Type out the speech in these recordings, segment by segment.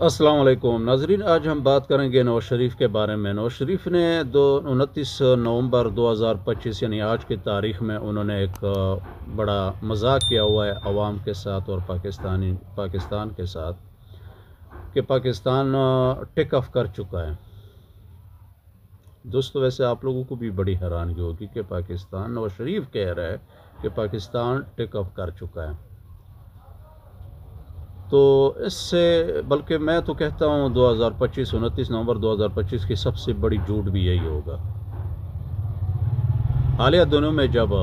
अस्सलाम वालेकुम नाजरीन, आज हम बात करेंगे नवाज शरीफ के बारे में। नवाज शरीफ ने 29 नवंबर 2025 यानी आज की तारीख में उन्होंने एक बड़ा मजाक किया हुआ है अवाम के साथ और पाकिस्तान के साथ कि पाकिस्तान टेक ऑफ कर चुका है। दोस्तों, वैसे आप लोगों को भी बड़ी हैरानगी होगी कि पाकिस्तान, नवाज शरीफ कह रहा है कि पाकिस्तान टेक ऑफ कर चुका है। तो इससे बल्कि मैं तो कहता हूँ 29 नवंबर 2025 की सबसे बड़ी झूठ भी यही होगा। हालिया दिनों में जब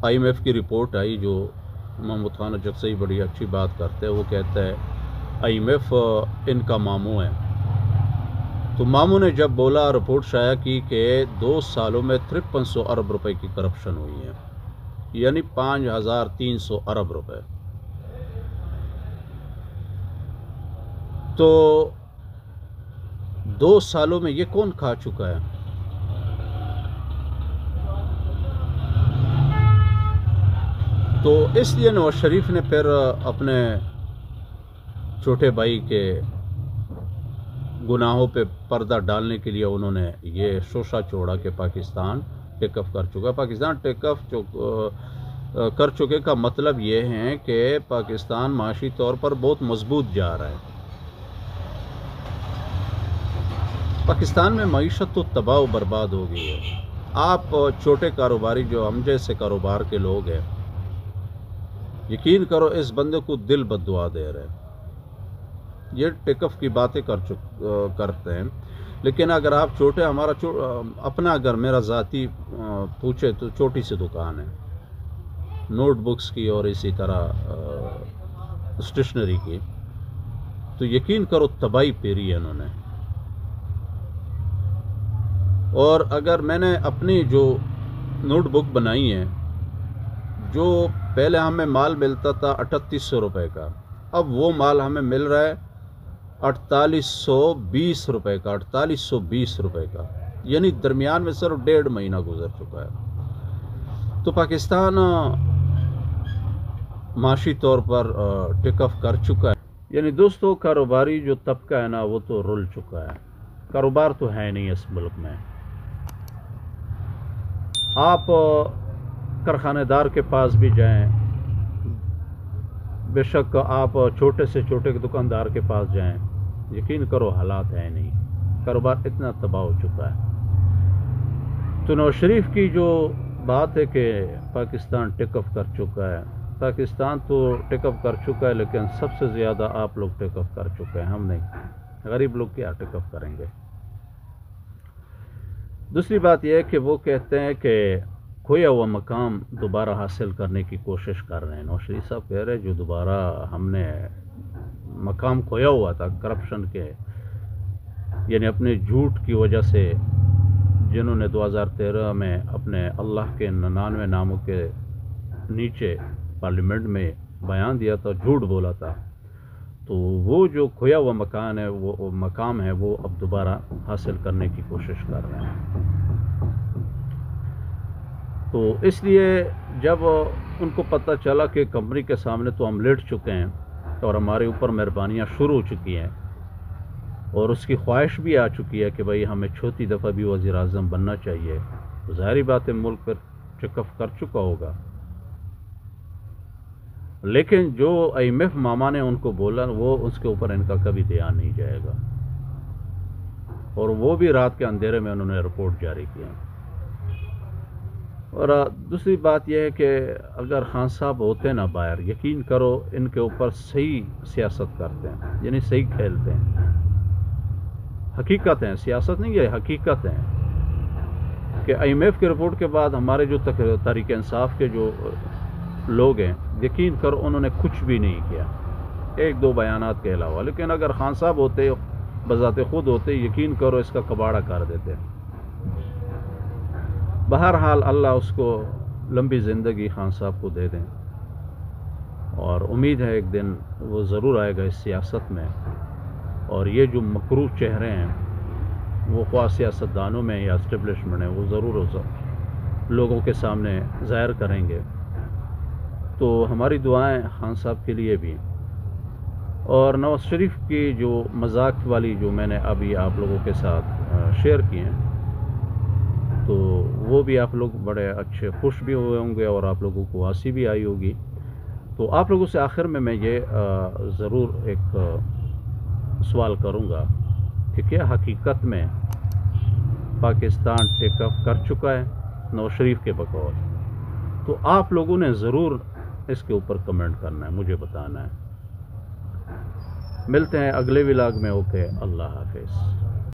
IMF की रिपोर्ट आई, जो महमूद खान अजगसई बड़ी अच्छी बात करते हैं, वो कहता है IMF इनका मामू है। तो मामू ने जब बोला, रिपोर्ट शाया की कि 2 सालों में 5300 अरब रुपए की करप्शन हुई है, यानी 5300 अरब रुपए। तो 2 सालों में ये कौन खा चुका है? तो इसलिए नवाज शरीफ ने फिर अपने छोटे भाई के गुनाहों पे पर्दा डालने के लिए उन्होंने ये शोशा छोड़ा कि पाकिस्तान टेक ऑफ कर चुका है। पाकिस्तान टेक ऑफ कर चुके का मतलब ये है कि पाकिस्तान माशी तौर पर बहुत मजबूत जा रहा है। पाकिस्तान में मईशत तो तबाह व बर्बाद हो गई है। आप छोटे कारोबारी जो हम जैसे कारोबार के लोग हैं, यकीन करो इस बंदे को दिल बद्दुआ दे रहे हैं। ये टेक ऑफ की बातें करते हैं, लेकिन अगर आप छोटे अपना अगर मेरा ज़ाती पूछे तो छोटी सी दुकान है नोटबुक्स की और इसी तरह स्टेशनरी की, तो यकीन करो तबाही पेरी है इन्होंने। और अगर मैंने अपनी जो नोटबुक बनाई है, जो पहले हमें माल मिलता था 3800 रुपये का, अब वो माल हमें मिल रहा है 4820 रुपये का, 4820 रुपये का, यानी दरमियान में सिर्फ 1.5 महीना गुजर चुका है। तो पाकिस्तान माशी तौर पर टेक ऑफ कर चुका है। यानी दोस्तों, कारोबारी जो तबका है ना, वो तो रुल चुका है। कारोबार तो है नहीं इस मुल्क में। आप कारखानेदार के पास भी जाएं, बेशक आप छोटे से छोटे दुकानदार के पास जाएं, यकीन करो हालात है नहीं। कारोबार इतना तबाह हो चुका है। तो नवाज शरीफ की जो बात है कि पाकिस्तान टेक ऑफ कर चुका है, पाकिस्तान तो टेक ऑफ कर चुका है, लेकिन सबसे ज़्यादा आप लोग टेक ऑफ कर चुके हैं, हम नहीं। गरीब लोग क्या टेक ऑफ करेंगे? दूसरी बात यह है कि वो कहते हैं कि खोया हुआ मकाम दोबारा हासिल करने की कोशिश कर रहे हैं। नवाज शरीफ साहब कह रहे हैं जो दोबारा हमने मकाम खोया हुआ था करप्शन के, यानी अपने झूठ की वजह से, जिन्होंने 2013 में अपने अल्लाह के 99 नामों के नीचे पार्लियामेंट में बयान दिया था, झूठ बोला था, तो वो जो खोया हुआ मकाम है वो अब दोबारा हासिल करने की कोशिश कर रहे हैं। तो इसलिए जब उनको पता चला कि कंपनी के सामने तो हम लेट चुके हैं और हमारे ऊपर मेहरबानियाँ शुरू हो चुकी हैं और उसकी ख्वाहिश भी आ चुकी है कि भाई हमें चौथी दफ़ा भी वज़ीर आज़म बनना चाहिए, तो ज़ाहिर बात है मुल्क पर टेक ऑफ कर चुका होगा। लेकिन जो IMF मामा ने उनको बोला, वो उसके ऊपर इनका कभी ध्यान नहीं जाएगा, और वो भी रात के अंधेरे में उन्होंने रिपोर्ट जारी किया। और दूसरी बात यह है कि अगर खान साहब होते ना बाहर, यकीन करो इनके ऊपर सही सियासत करते हैं, यानी सही खेलते हैं। हकीकत है, सियासत नहीं है, हकीकत है कि IMF की रिपोर्ट के बाद हमारे जो तहरीक इंसाफ के जो लोग हैं, यकीन करो उन्होंने कुछ भी नहीं किया, 1-2 बयानात के अलावा। लेकिन अगर खान साहब होते, बजाते खुद होते, यकीन करो इसका कबाड़ा कर देते। बहरहाल अल्लाह उसको लंबी ज़िंदगी खान साहब को दे दें, और उम्मीद है एक दिन वो ज़रूर आएगा इस सियासत में, और ये जो मकरूह चेहरे हैं वो ख्वाह सियासतदानों में या इस्टेब्लिशमेंट है, वो ज़रूर लोगों के सामने ज़ाहिर करेंगे। तो हमारी दुआएं खान साहब के लिए भी, اور نواز شریف کی جو مذاق والی جو میں نے ابھی آپ لوگوں کے ساتھ شیئر کی ہیں، تو وہ بھی آپ لوگ بڑے اچھے خوش بھی ہوئے ہوں گے اور آپ لوگوں کو ہنسی بھی آئی ہوگی. تو آپ لوگوں سے آخر میں یہ ضرور ایک سوال کروں گا کہ کیا حقیقت میں پاکستان ٹیک آف کر چکا ہے نواز شریف کے بقول؟ تو آپ لوگوں نے ضرور اس کے اوپر کمنٹ کرنا ہے، مجھے بتانا ہے. ملتے ہیں اگلے ولاگ میں. اوکے، اللہ حافظ.